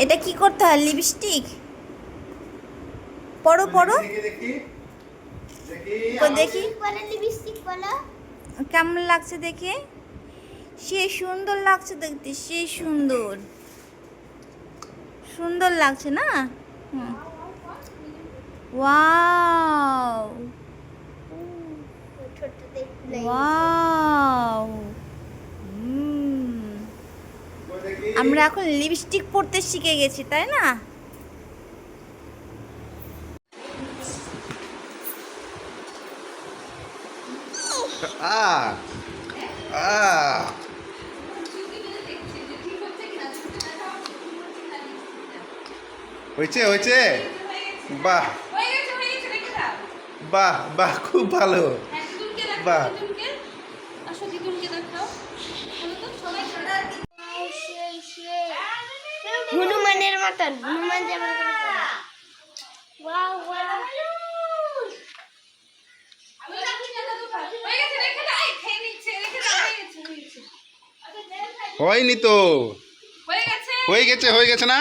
এটা কি করতে হয়? লিপস্টিক পরো পরো দেখি কেমন লাগছে দেখে। সে সুন্দর লাগছে দেখতে, সে সুন্দর সুন্দর লাগছে না? Wow wow. আমরা এখন লিপস্টিক পরতে শিখে গেছি, তাই না? হয়েছে হয়েছে, বাহ বাহ বাহ, খুব ভালো, বাহ। হনুমানের মতন, হনুমান যেমন করে করে। ওয়াও ওয়াও, হয়নি তো, হয়ে গেছে না?